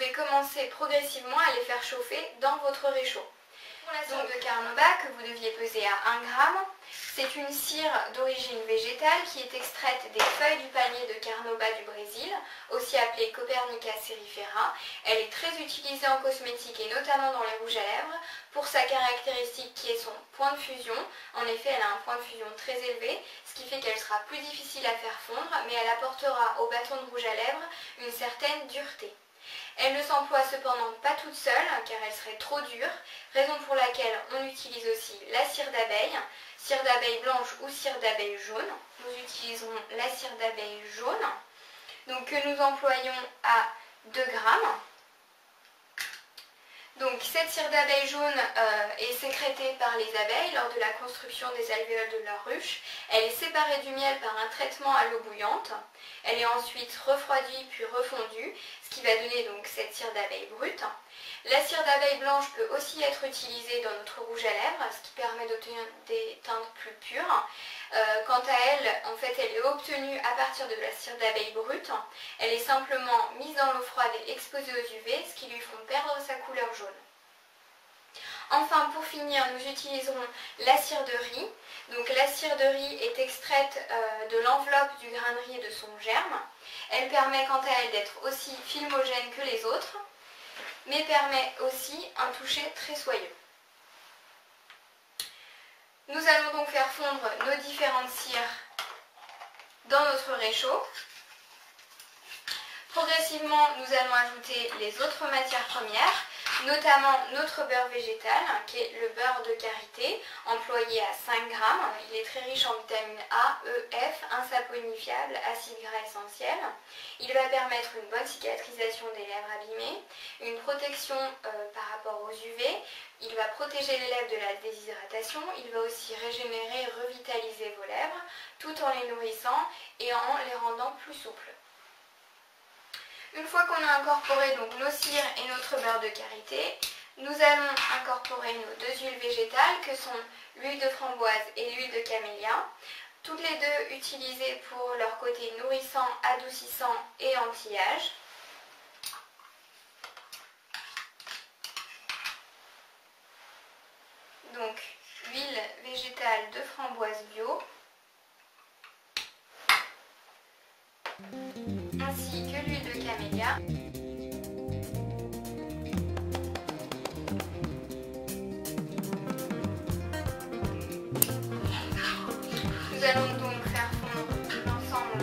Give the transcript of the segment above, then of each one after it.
pouvez commencer progressivement à les faire chauffer dans votre réchaud. Pour la cire de carnauba que vous deviez peser à 1 g, c'est une cire d'origine végétale qui est extraite des feuilles du palmier de carnauba du Brésil, aussi appelée Copernica cerifera. Elle est très utilisée en cosmétique et notamment dans les rouges à lèvres pour sa caractéristique qui est son point de fusion. En effet, elle a un point de fusion très élevé, ce qui fait qu'elle sera plus difficile à faire fondre, mais elle apportera au bâton de rouge à lèvres une certaine dureté. Elle ne s'emploie cependant pas toute seule car elle serait trop dure, raison pour laquelle on utilise aussi la cire d'abeille blanche ou cire d'abeille jaune. Nous utiliserons la cire d'abeille jaune, donc que nous employons à 2 g. Donc cette cire d'abeille jaune est sécrétée par les abeilles lors de la construction des alvéoles de leur ruche. Elle est séparée du miel par un traitement à l'eau bouillante. Elle est ensuite refroidie puis refondue, ce qui va donner donc cette cire d'abeille brute. La cire d'abeille blanche peut aussi être utilisée dans notre rouge à lèvres, ce qui permet d'obtenir des teintes plus pures. Quant à elle, en fait, elle est obtenue à partir de la cire d'abeille brute. Elle est simplement mise dans l'eau froide et exposée aux UV, ce qui lui font perdre sa couleur jaune. Enfin, pour finir, nous utiliserons la cire de riz. Donc la cire de riz est extraite de l'enveloppe du grain de riz et de son germe. Elle permet quant à elle d'être aussi filmogène que les autres, mais permet aussi un toucher très soyeux. Nous allons donc faire fondre nos différentes cires dans notre réchaud. Progressivement, nous allons ajouter les autres matières premières, notamment notre beurre végétal, qui est le beurre de karité, employé à 5 g. Il est très riche en vitamines A, E, F, insaponifiables, acides gras essentiels. Il va permettre une bonne cicatrisation des lèvres abîmées, une protection par rapport aux UV. Il va protéger les lèvres de la déshydratation. Il va aussi régénérer et revitaliser vos lèvres, tout en les nourrissant et en les rendant plus souples. Une fois qu'on a incorporé donc nos cires et notre beurre de karité, nous allons incorporer nos 2 huiles végétales que sont l'huile de framboise et l'huile de camélia, toutes les deux utilisées pour leur côté nourrissant, adoucissant et anti-âge. Donc l'huile végétale de framboise bio, ainsi que l'huile de camélia. Nous allons donc faire fondre l'ensemble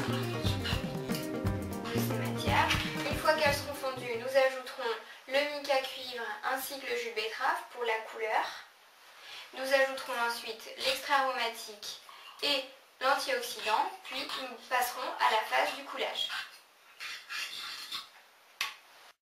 de ces matières. Une fois qu'elles seront fondues, nous ajouterons le mica cuivre ainsi que le jus de betterave pour la couleur. Nous ajouterons ensuite l'extrait aromatique et l'antioxydant, puis nous passerons à la phase du coulage.